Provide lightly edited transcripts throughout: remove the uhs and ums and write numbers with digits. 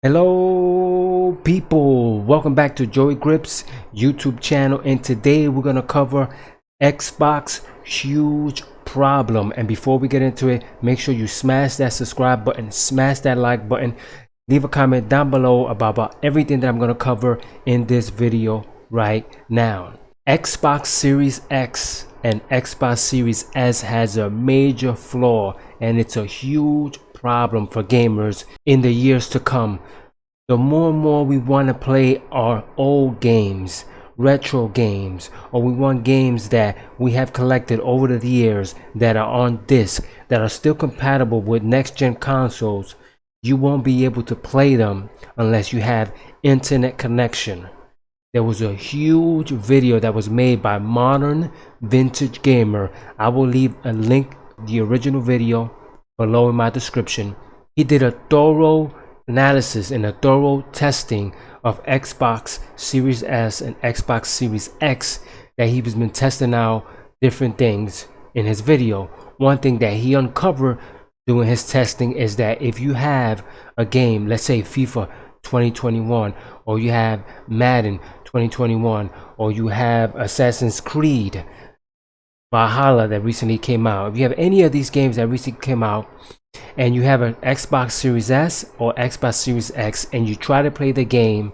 Hello people, welcome back to JoeyGripps YouTube channel, and today we're gonna cover Xbox huge problem. And before we get into it, make sure you smash that subscribe button, smash that like button, leave a comment down below about everything that I'm gonna cover in this video right now. Xbox Series X and Xbox Series S has a major flaw, and it's a huge problem for gamers in the years to come. The more and more we want to play our old games, retro games, or we want games that we have collected over the years that are on disc, that are still compatible with next-gen consoles, you won't be able to play them unless you have internet connection. There was a huge video that was made by Modern Vintage Gamer. I will leave a link to the original video below in my description. He did a thorough analysis and a thorough testing of Xbox Series S and Xbox Series X that he has been testing out different things in his video. One thing that he uncovered doing his testing is that if you have a game, let's say FIFA 2021, or you have Madden 2021, or you have Assassin's Creed Valhalla that recently came out, if you have any of these games that recently came out and you have an Xbox Series S or Xbox Series X and you try to play the game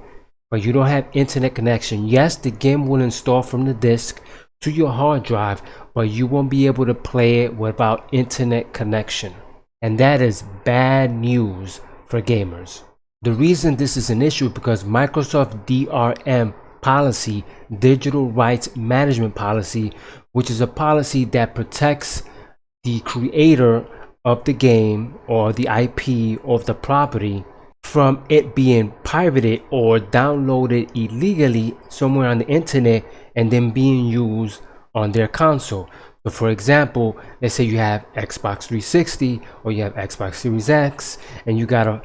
but you don't have internet connection, yes, the game will install from the disk to your hard drive, but you won't be able to play it without internet connection. And that is bad news for gamers. The reason this is an issue is because Microsoft DRM policy, digital rights management policy, which is a policy that protects the creator of the game or the IP of the property from it being pirated or downloaded illegally somewhere on the internet and then being used on their console. So for example, let's say you have Xbox 360 or you have Xbox Series X and you got a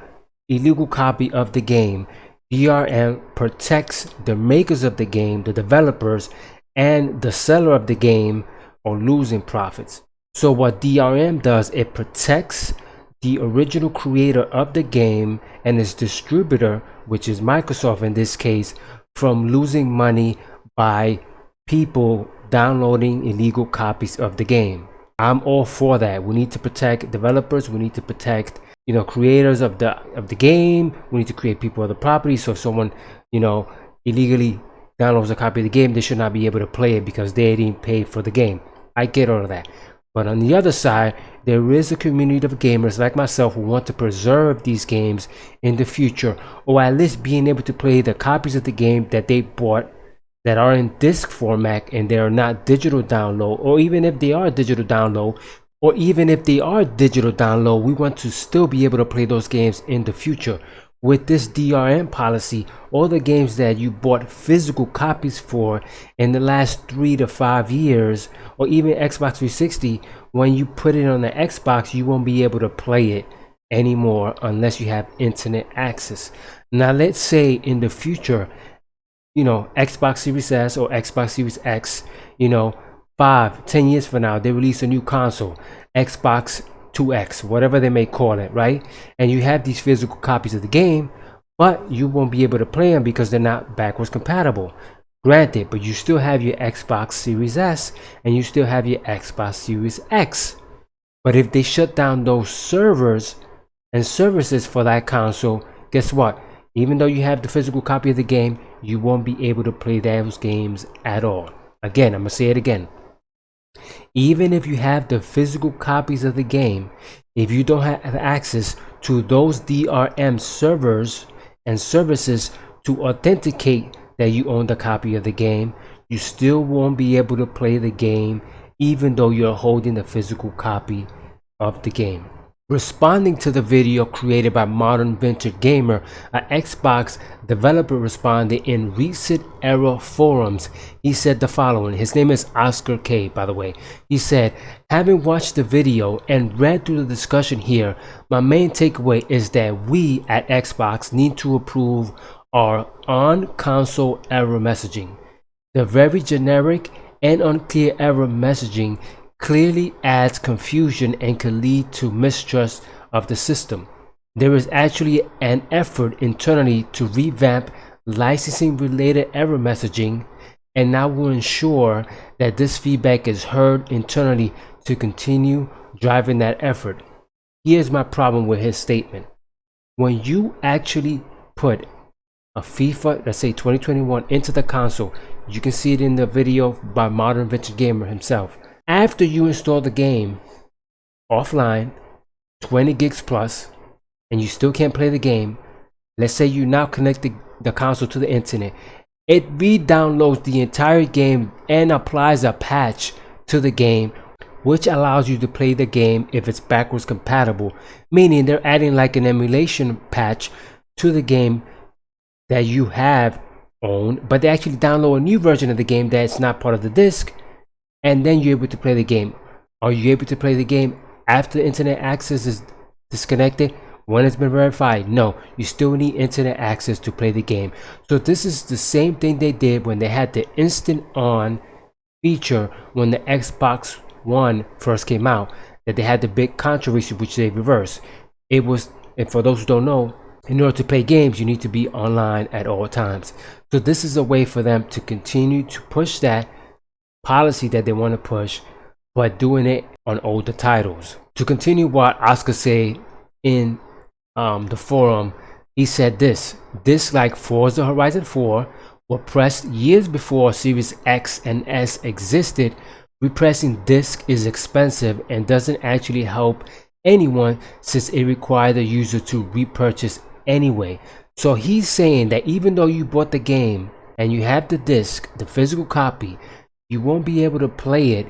illegal copy of the game. DRM protects the makers of the game, the developers, and the seller of the game are losing profits. So what DRM does, it protects the original creator of the game and its distributor, which is Microsoft in this case, from losing money by people downloading illegal copies of the game. I'm all for that. We need to protect developers, we need to protect creators of the game, we need to create people of the property. So if someone illegally downloads a copy of the game, they should not be able to play it because they didn't pay for the game. I get all of that. But on the other side, there is a community of gamers like myself who want to preserve these games in the future, or at least being able to play the copies of the game that they bought that are in disc format and they are not digital download, or even if they are digital download, we want to still be able to play those games in the future. With this DRM policy, all the games that you bought physical copies for in the last 3 to 5 years, or even Xbox 360, when you put it on the Xbox, you won't be able to play it anymore unless you have internet access. Now let's say in the future, Xbox Series S or Xbox Series X, 5-10 years from now, they release a new console, Xbox 2X, whatever they may call it, right? And you have these physical copies of the game, but you won't be able to play them because they're not backwards compatible. Granted, but you still have your Xbox Series S and you still have your Xbox Series X. But if they shut down those servers and services for that console, guess what? Even though you have the physical copy of the game, you won't be able to play those games at all. Again, I'm gonna say it again. Even if you have the physical copies of the game, if you don't have access to those DRM servers and services to authenticate that you own the copy of the game, you still won't be able to play the game even though you're holding the physical copy of the game. Responding to the video created by Modern Vintage Gamer, an Xbox developer responded in recent era forums. He said the following. His name is Oscar K, by the way. He said, having watched the video and read through the discussion here, my main takeaway is that we at Xbox need to improve our on-console error messaging. The very generic and unclear error messaging clearly adds confusion and can lead to mistrust of the system. There is actually an effort internally to revamp licensing related error messaging, and now we'll ensure that this feedback is heard internally to continue driving that effort. Here's my problem with his statement. When you actually put a FIFA, let's say 2021, into the console, you can see it in the video by Modern Vintage Gamer himself. After you install the game offline, 20 gigs plus, and you still can't play the game, let's say you now connect the console to the internet, it re-downloads the entire game and applies a patch to the game, which allows you to play the game if it's backwards compatible, meaning they're adding like an emulation patch to the game that you have owned, but they actually download a new version of the game that's not part of the disc, and then you're able to play the game. Are you able to play the game after the internet access is disconnected? When it's been verified? No, you still need internet access to play the game. So this is the same thing they did when they had the instant on feature when the Xbox One first came out, that they had the big controversy which they reversed. It was, and for those who don't know, in order to play games you need to be online at all times. So this is a way for them to continue to push that policy that they want to push, but doing it on older titles. To continue what Oscar said in the forum, he said this like Forza Horizon 4 were pressed years before Series X and S existed. Repressing disc is expensive and doesn't actually help anyone since it required the user to repurchase anyway. So he's saying that even though you bought the game and you have the disc, the physical copy, you won't be able to play it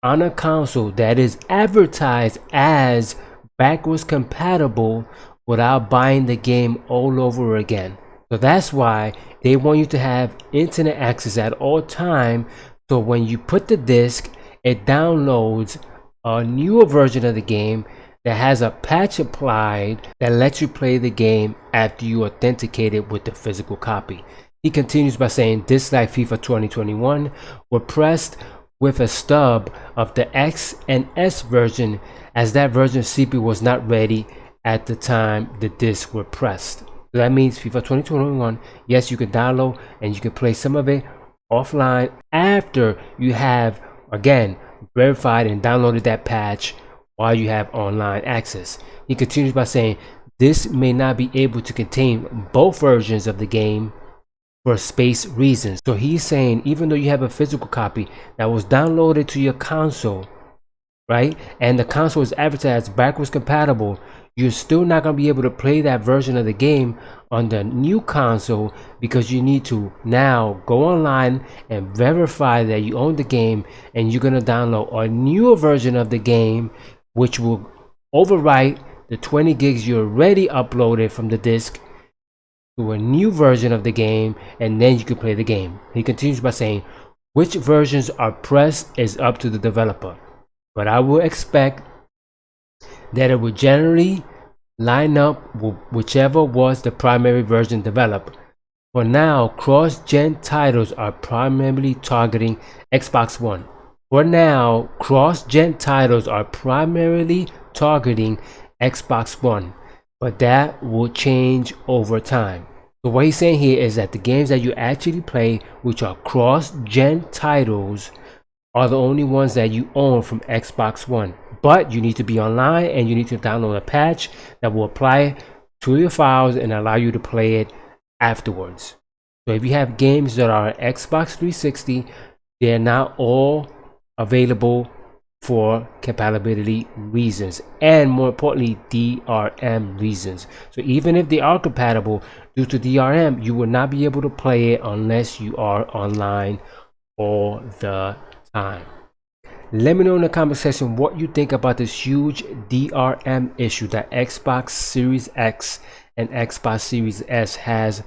on a console that is advertised as backwards compatible without buying the game all over again. So that's why they want you to have internet access at all time, so when you put the disc, it downloads a newer version of the game that has a patch applied that lets you play the game after you authenticate it with the physical copy. He continues by saying discs like FIFA 2021 were pressed with a stub of the X and S version, as that version CPU was not ready at the time the discs were pressed. So that means FIFA 2021, yes, you can download and you can play some of it offline after you have, again, verified and downloaded that patch while you have online access. He continues by saying this may not be able to contain both versions of the game for space reasons. So he's saying even though you have a physical copy that was downloaded to your console, right, and the console is advertised backwards compatible, you're still not going to be able to play that version of the game on the new console, because you need to now go online and verify that you own the game, and you're going to download a newer version of the game which will overwrite the 20 gigs you already uploaded from the disc to a new version of the game, and then you can play the game. He continues by saying which versions are pressed is up to the developer, but I will expect that it would generally line up with whichever was the primary version developed. For now, cross-gen titles are primarily targeting Xbox One. Xbox One, but that will change over time. So what he's saying here is that the games that you actually play, which are cross-gen titles, are the only ones that you own from Xbox One. But you need to be online and you need to download a patch that will apply to your files and allow you to play it afterwards. So if you have games that are Xbox 360, they're not all available for compatibility reasons, and more importantly DRM reasons. So even if they are compatible due to DRM, you will not be able to play it unless you are online all the time. Let me know in the comment section what you think about this huge DRM issue that Xbox Series X and Xbox Series S has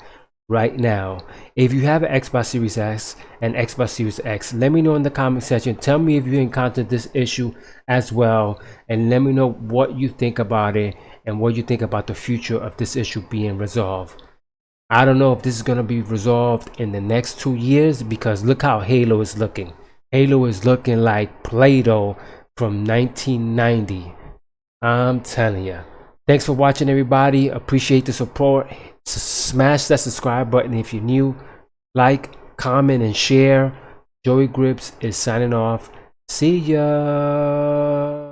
right now. If you have an Xbox Series X and Xbox Series X, let me know in the comment section. Tell me if you encountered this issue as well, and let me know what you think about it and what you think about the future of this issue being resolved. I don't know if this is going to be resolved in the next 2 years, because look how Halo is looking. Halo is looking like Play-Doh from 1990. I'm telling you. Thanks for watching, everybody. Appreciate the support. Smash that subscribe button if you're new. Like, comment, and share. JoeyGripps is signing off. See ya.